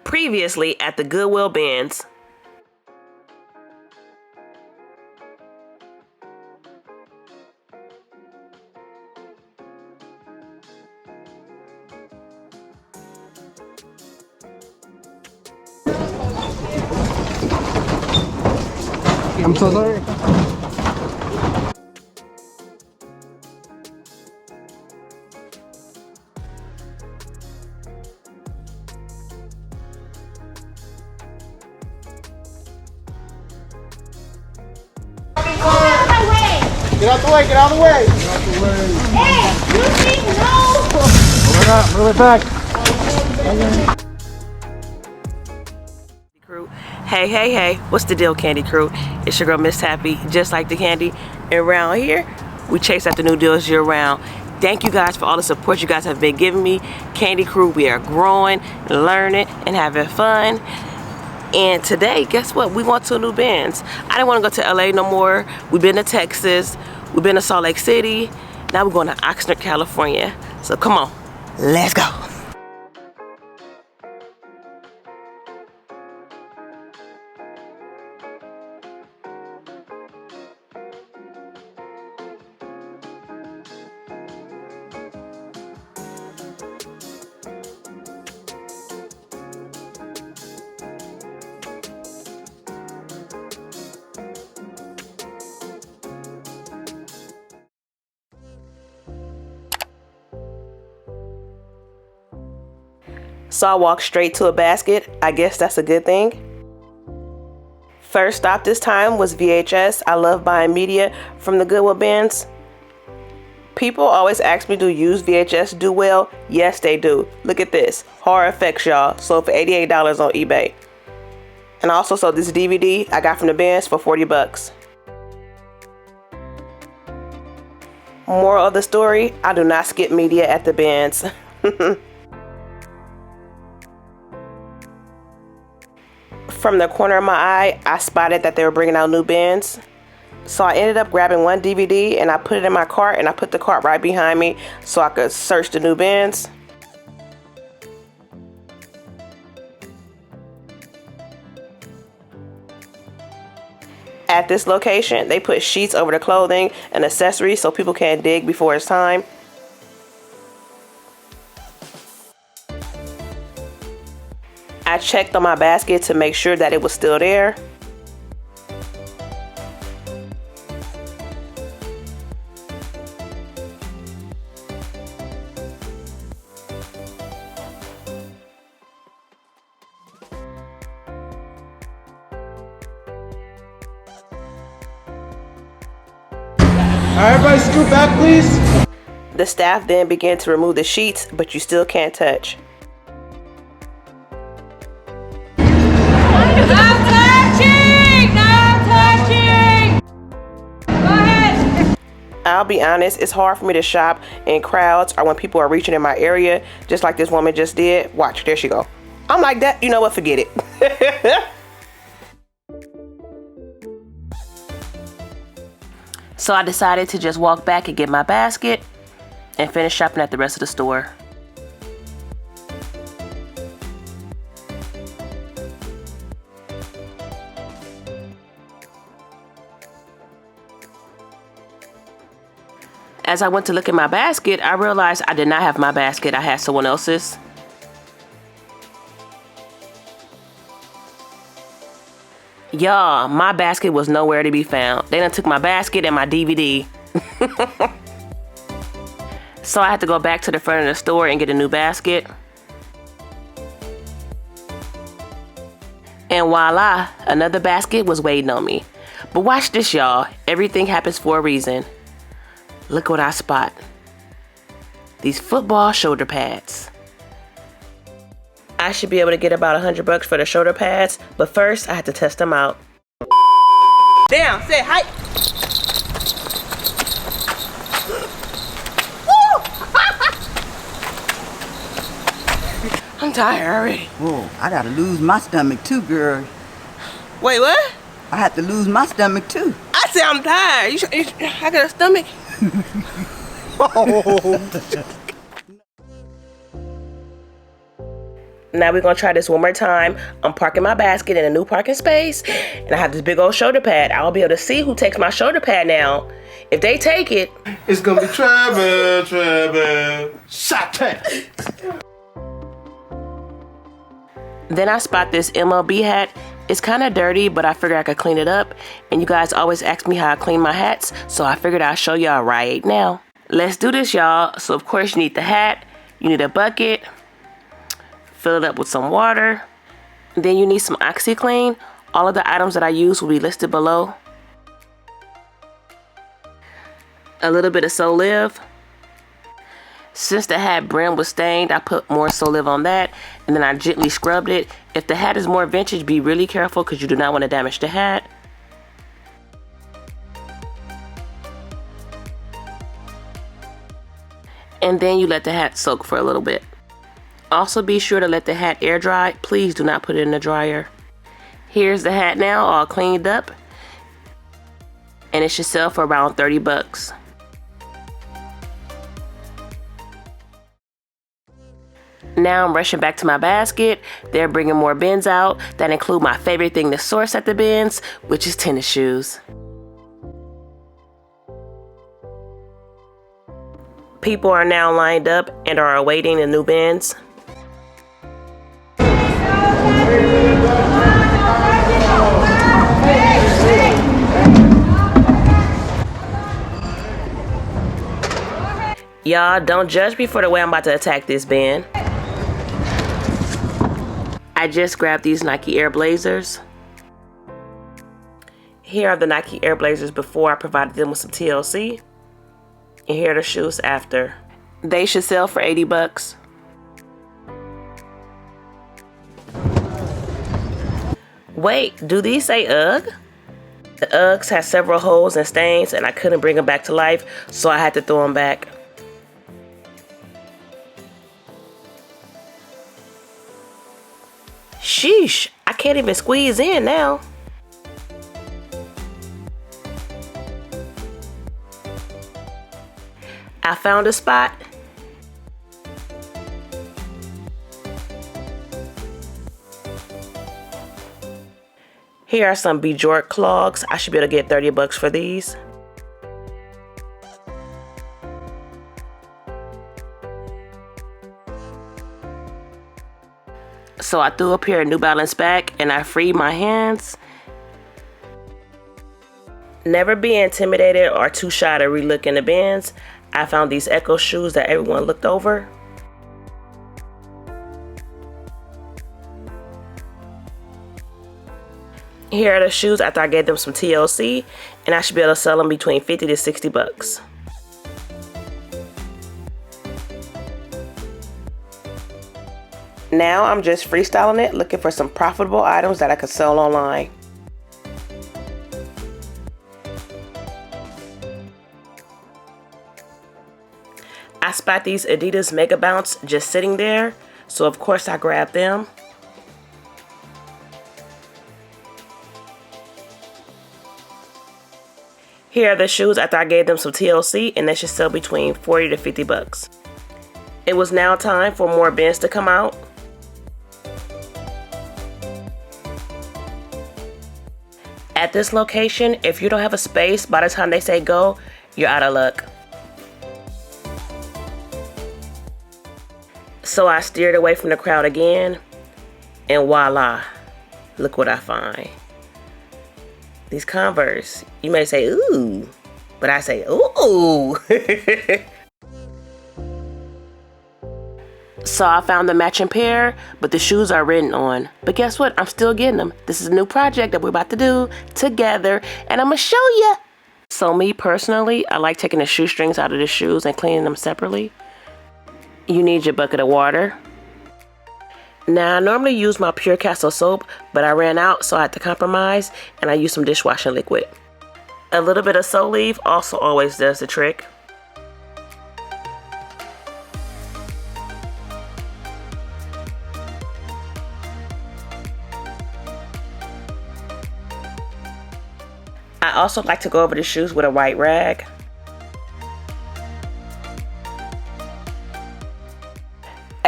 Previously at the Goodwill Bins. I'm so sorry. Get out the way, get out of the way! Get out the way! Hey, you think no! Move it up, move it back! Crew. Hey, hey, hey, what's the deal, Candy Crew? It's your girl, MsTaffy, just like the candy. And around here, we chase after new deals year round. Thank you guys for all the support you guys have been giving me. Candy Crew, we are growing, learning, and having fun. And today, guess what? We went to new bins. I didn't want to go to LA no more. We've been to Texas. We've been to Salt Lake City. Now we're going to Oxnard, California. So come on, let's go. So I walked straight to a basket. I guess that's a good thing. First stop this time was VHS. I love buying media from the Goodwill Bins. People always ask me, do used VHS do well? Yes, they do. Look at this. Horror Effects, y'all. Sold for $88 on eBay. And I also sold this DVD I got from the bins for 40 bucks. Moral of the story, I do not skip media at the bins. From the corner of my eye, I spotted that they were bringing out new bins. So I ended up grabbing one DVD and I put it in my cart, and I put the cart right behind me so I could search the new bins. At this location, they put sheets over the clothing and accessories so people can't dig before it's time. I checked on my basket to make sure that it was still there. Alright, everybody scoot back, please. The staff then began to remove the sheets, but you still can't touch. I'll be honest, it's hard for me to shop in crowds or when people are reaching in my area, just like this woman just did. Watch, there she go. I'm like that, you know what, forget it. So I decided to just walk back and get my basket and finish shopping at the rest of the store. As I went to look at my basket, I realized I did not have my basket. I had someone else's. Y'all, my basket was nowhere to be found. They done took my basket and my DVD. So I had to go back to the front of the store and get a new basket. And voila, another basket was waiting on me. But watch this, y'all. Everything happens for a reason. Look what I spot. These football shoulder pads. I should be able to get about 100 bucks for the shoulder pads, but first I have to test them out. Down, say hi. I'm tired already. Whoa, I gotta lose my stomach too, girl. Wait, what? I have to lose my stomach too. I said I'm tired. I got a stomach. Now we're gonna try this one more time. I'm parking my basket in a new parking space, and I have this big old shoulder pad. I'll be able to see who takes my shoulder pad now. If they take it, It's gonna be trouble, trouble. Shot that. then I spot this MLB hat. It's kind of dirty, but I figured I could clean it up. And you guys always ask me how I clean my hats, so I figured I'll show y'all right now. Let's do this, y'all. So of course you need the hat, you need a bucket, fill it up with some water. Then you need some OxyClean. All of the items that I use will be listed below. A little bit of Soliv. Since the hat brim was stained, I put more Soliv on that, and then I gently scrubbed it. If the hat is more vintage, be really careful because you do not want to damage the hat. And then you let the hat soak for a little bit. Also be sure to let the hat air dry. Please do not put it in the dryer. Here's the hat now, all cleaned up. And it should sell for around 30 bucks. Now I'm rushing back to my basket. They're bringing more bins out that include my favorite thing to source at the bins, which is tennis shoes. People are now lined up and are awaiting the new bins. Y'all, don't judge me for the way I'm about to attack this bin. I just grabbed these Nike Air Blazers. Here are the Nike Air Blazers before I provided them with some TLC. And here are the shoes after. They should sell for 80 bucks. Wait, do these say UGG? The Uggs had several holes and stains and I couldn't bring them back to life, so I had to throw them back. Sheesh, I can't even squeeze in now. I found a spot. Here are some Bjork clogs. I should be able to get 30 bucks for these. So I threw a pair of New Balance back and I freed my hands. Never be intimidated or too shy to relook in the bins. I found these Echo shoes that everyone looked over. Here are the shoes after I gave them some TLC, and I should be able to sell them between 50 to 60 bucks. Now I'm just freestyling it, looking for some profitable items that I could sell online. I spot these Adidas Mega Bounce just sitting there, so of course I grabbed them. Here are the shoes after I gave them some TLC, and they should sell between 40 to 50 bucks. It was now time for more bins to come out. At this location, if you don't have a space by the time they say go, you're out of luck. So I steered away from the crowd again, and voila, look what I find. These Converse. You may say, ooh, but I say, ooh. So I found the matching pair, but the shoes are written on. But guess what? I'm still getting them. This is a new project that we're about to do together, and I'm gonna show you. So me personally, I like taking the shoestrings out of the shoes and cleaning them separately. You need your bucket of water. Now I normally use my Pure Castle soap, but I ran out, so I had to compromise, and I used some dishwashing liquid. A little bit of Soliv also always does the trick. I also like to go over the shoes with a white rag.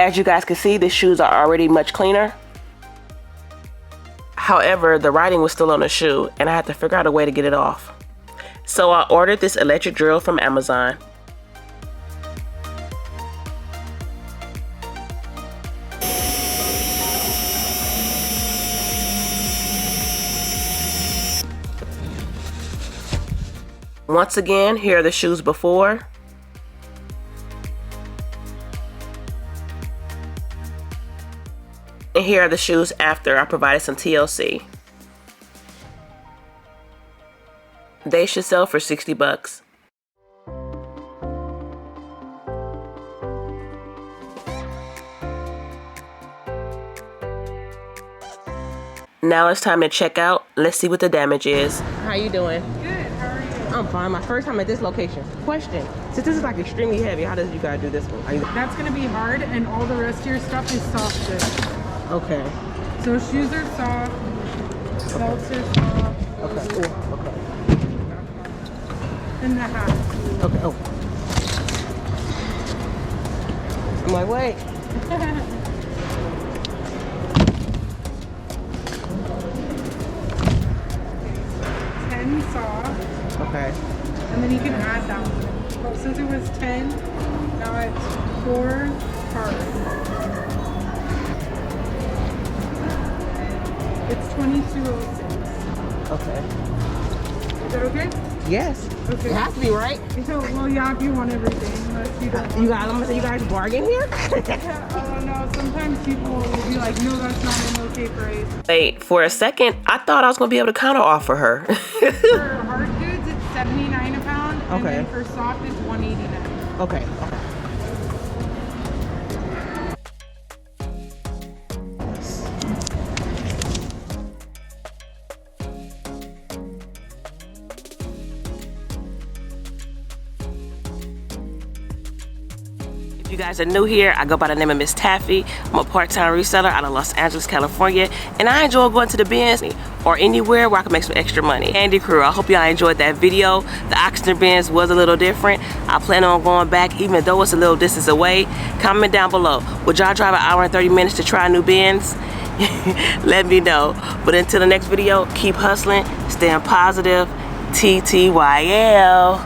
As you guys can see, the shoes are already much cleaner. However, the writing was still on the shoe and I had to figure out a way to get it off. So I ordered this electric drill from Amazon. Once again, here are the shoes before. And here are the shoes after I provided some TLC. They should sell for 60 bucks. Now it's time to check out. Let's see what the damage is. How you doing? Good, how are you? I'm fine. My first time at this location. Question, since this is like extremely heavy, how does you guys do this one? That's gonna be hard, and all the rest of your stuff is soft goods. Okay. So shoes are soft, belts are soft, Okay. Ooh, okay. and the hat. Okay. Oh. I'm like, wait. 10 soft, Okay. and then you can add that one. But since it was 10, now it's 4 hard. It's 22.06. Okay. Is that okay? Yes. Okay. It has to be, right? Well, yeah, if you want everything, unless you don't. You guys, I'm gonna say you guys bargain here? No, sometimes people will be like, no, that's not an okay price. Wait, for a second, I thought I was gonna be able to counter offer her. For hard goods, it's $79 a pound, and Okay. then for soft, it's $189. Okay. Okay. If you guys are new here, I go by the name of MsTaffy. I'm a part-time reseller out of Los Angeles, California, and I enjoy going to the bins or anywhere where I can make some extra money. Candy Crew, I hope y'all enjoyed that video. The Oxnard bins was a little different. I plan on going back even though it's a little distance away. Comment down below. Would y'all drive an hour and 30 minutes to try new bins? Let me know. But until the next video, keep hustling, staying positive. TTYL.